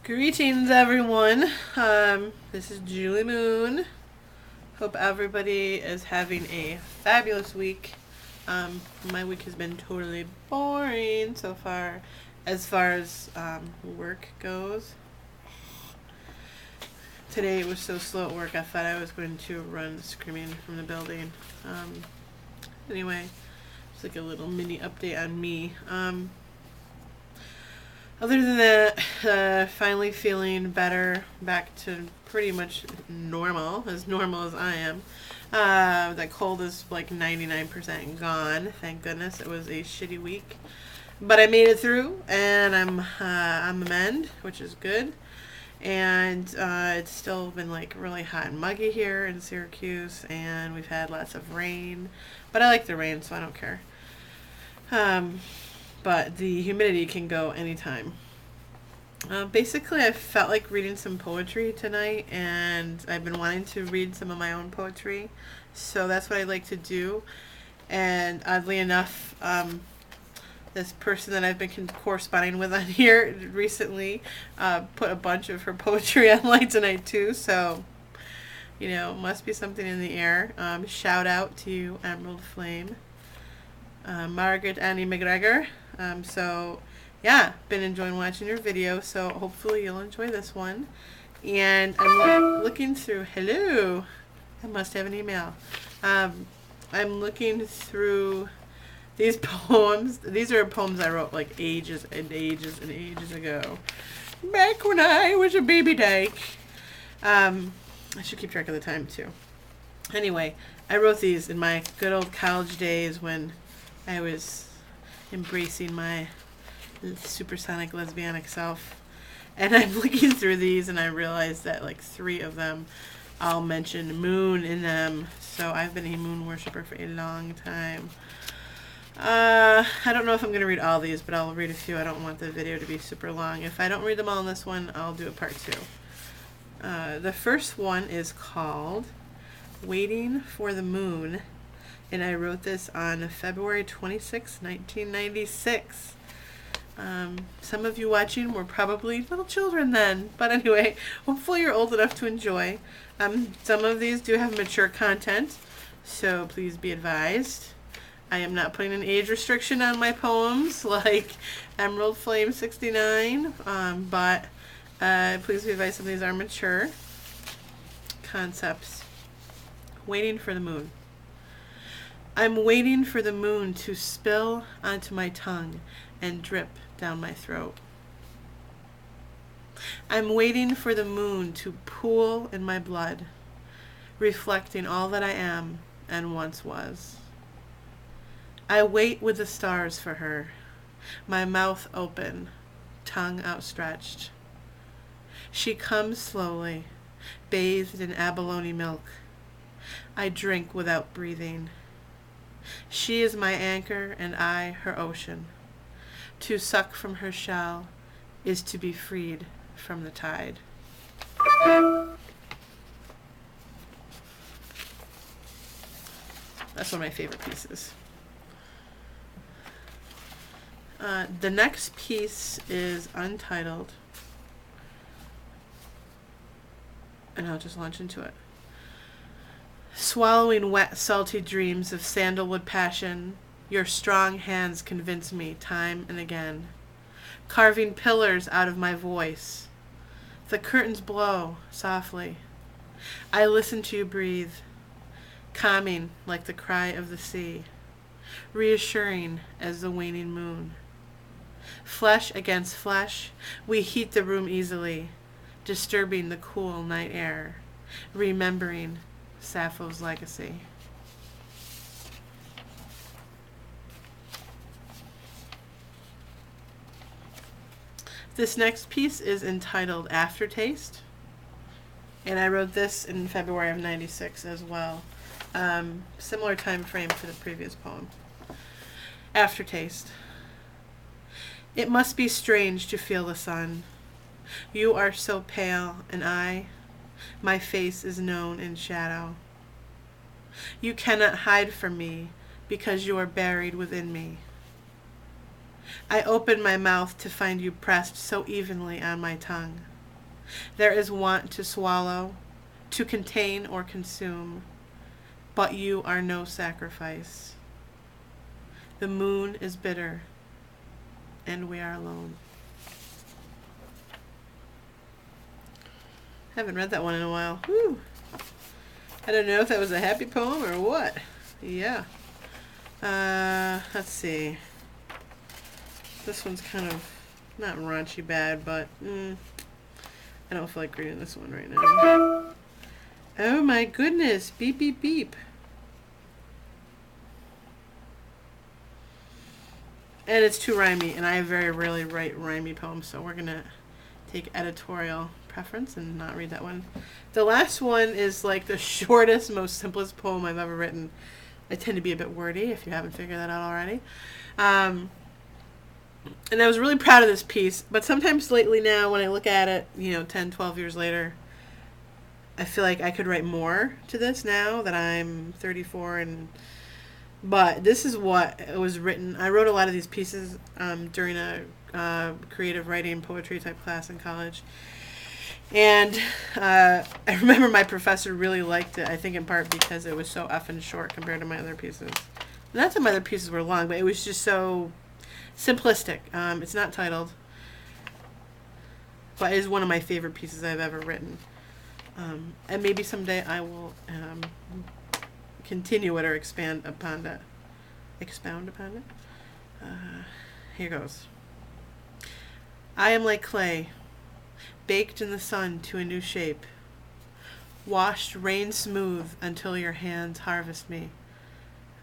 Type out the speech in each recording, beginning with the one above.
Greetings, everyone. This is Julie Moon. Hope everybody is having a fabulous week. My week has been totally boring so far as work goes. Today it was so slow at work, I thought I was going to run screaming from the building. Anyway, it's like a little mini update on me. Other than that, finally feeling better, back to pretty much normal as I am. That cold is like 99% gone. Thank goodness. It was a shitty week, but I made it through, and I'm on the mend, which is good. And it's still been like really hot and muggy here in Syracuse, and we've had lots of rain. But I like the rain, so I don't care. But the humidity can go anytime. Basically, I felt like reading some poetry tonight, and I've been wanting to read some of my own poetry, so that's what I like to do. And oddly enough, this person that I've been corresponding with on here recently put a bunch of her poetry online tonight too, so must be something in the air. Shout out to you, Emerald Flame. Margaret Annie McGregor. Yeah, been enjoying watching your video, so hopefully you'll enjoy this one. And I'm looking through, hello, I must have an email. I'm looking through these poems. These are poems I wrote like ages and ages and ages ago, back when I was a baby dyke. I should keep track of the time too. Anyway, I wrote these in my good old college days when I was embracing my supersonic lesbianic self. And I'm looking through these, and I realized that like 3 of them all mention moon in them. So I've been a moon worshiper for a long time. I don't know if I'm going to read all these, but I'll read a few. I don't want the video to be super long. If I don't read them all in this one, I'll do a part 2. The first one is called Waiting for the Moon. And I wrote this on February 26, 1996. Some of you watching were probably little children then. But anyway, hopefully you're old enough to enjoy. Some of these do have mature content, so please be advised. I am not putting an age restriction on my poems like Emerald Flame 69, but please be advised some of these are mature concepts. Waiting for the moon. I'm waiting for the moon to spill onto my tongue and drip down my throat. I'm waiting for the moon to pool in my blood, reflecting all that I am and once was. I wait with the stars for her, my mouth open, tongue outstretched. She comes slowly, bathed in abalone milk. I drink without breathing. She is my anchor and I her ocean. To suck from her shell is to be freed from the tide. That's one of my favorite pieces. The next piece is untitled, and I'll just launch into it. Swallowing wet, salty dreams of sandalwood passion, your strong hands convince me time and again, carving pillars out of my voice. The curtains blow softly. I listen to you breathe, calming like the cry of the sea, reassuring as the waning moon. Flesh against flesh, we heat the room easily, disturbing the cool night air, remembering Sappho's legacy. This next piece is entitled Aftertaste, and I wrote this in February of 96 as well. Similar time frame to the previous poem. Aftertaste. It must be strange to feel the sun. You are so pale, and my face is known in shadow. You cannot hide from me because you are buried within me. I open my mouth to find you pressed so evenly on my tongue. There is want to swallow, to contain or consume, but you are no sacrifice. The moon is bitter, and we are alone. Haven't read that one in a while. Whew. I don't know if that was a happy poem or what. Yeah. Let's see. This one's kind of not raunchy bad, but I don't feel like reading this one right now. Oh my goodness. Beep, beep, beep. And it's too rhymey, and I very rarely write rhymey poems, so we're going to take editorial preference and not read that one. The last one is like the shortest, most simplest poem I've ever written. I tend to be a bit wordy, if you haven't figured that out already. And I was really proud of this piece, but sometimes lately now when I look at it, 10, 12 years later, I feel like I could write more to this now that I'm 34 but this is what it was written. I wrote a lot of these pieces during a creative writing poetry type class in college. And I remember my professor really liked it, I think in part because it was so effing short compared to my other pieces. Not that my other pieces were long, but it was just so simplistic. It's not titled, but it is one of my favorite pieces I've ever written. And maybe someday I will continue it or expound upon it. Here goes. I am like clay, baked in the sun to a new shape, washed rain smooth until your hands harvest me,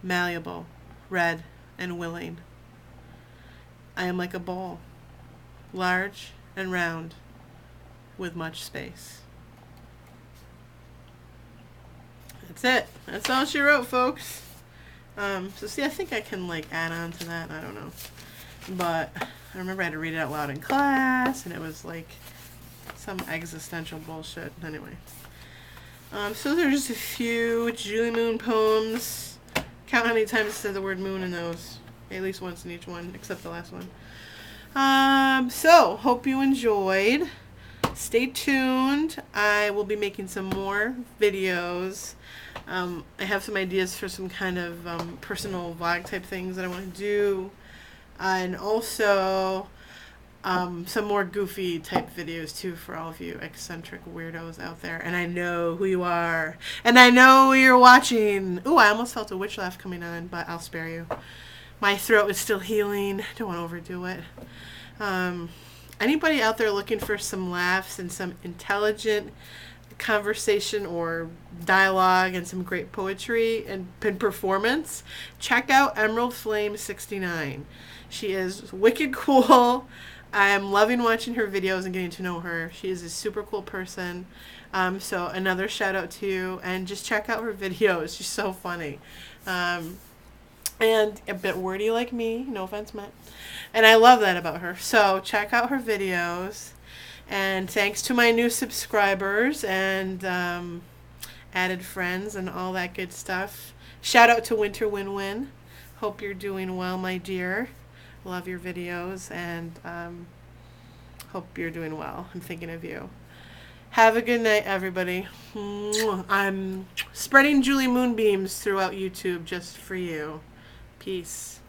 malleable, red, and willing. I am like a bowl, large and round, with much space. That's it. That's all she wrote, folks. So see, I think I can add on to that. I don't know. But I remember I had to read it out loud in class, and it was like some existential bullshit. Anyway. So there's just a few Julie Moon poems. Count how many times I said the word moon in those. At least once in each one, except the last one. So, hope you enjoyed. Stay tuned. I will be making some more videos. I have some ideas for some kind of personal vlog type things that I want to do. And also some more goofy type videos too for all of you eccentric weirdos out there. And I know who you are. And I know you're watching. Ooh, I almost felt a witch laugh coming on, but I'll spare you. My throat is still healing. Don't want to overdo it. Anybody out there looking for some laughs and some intelligent conversation or dialogue and some great poetry and performance, check out Emerald Flame 69. She is wicked cool. I'm loving watching her videos and getting to know her. She is a super cool person. So another shout out to you, and just check out her videos. She's so funny. And a bit wordy like me, no offense meant. And I love that about her. So check out her videos. And thanks to my new subscribers and added friends and all that good stuff. Shout out to Winter Win Win. Hope you're doing well, my dear. Love your videos, and hope you're doing well. I'm thinking of you. Have a good night, everybody. I'm spreading Julie Moonbeams throughout YouTube just for you. Peace.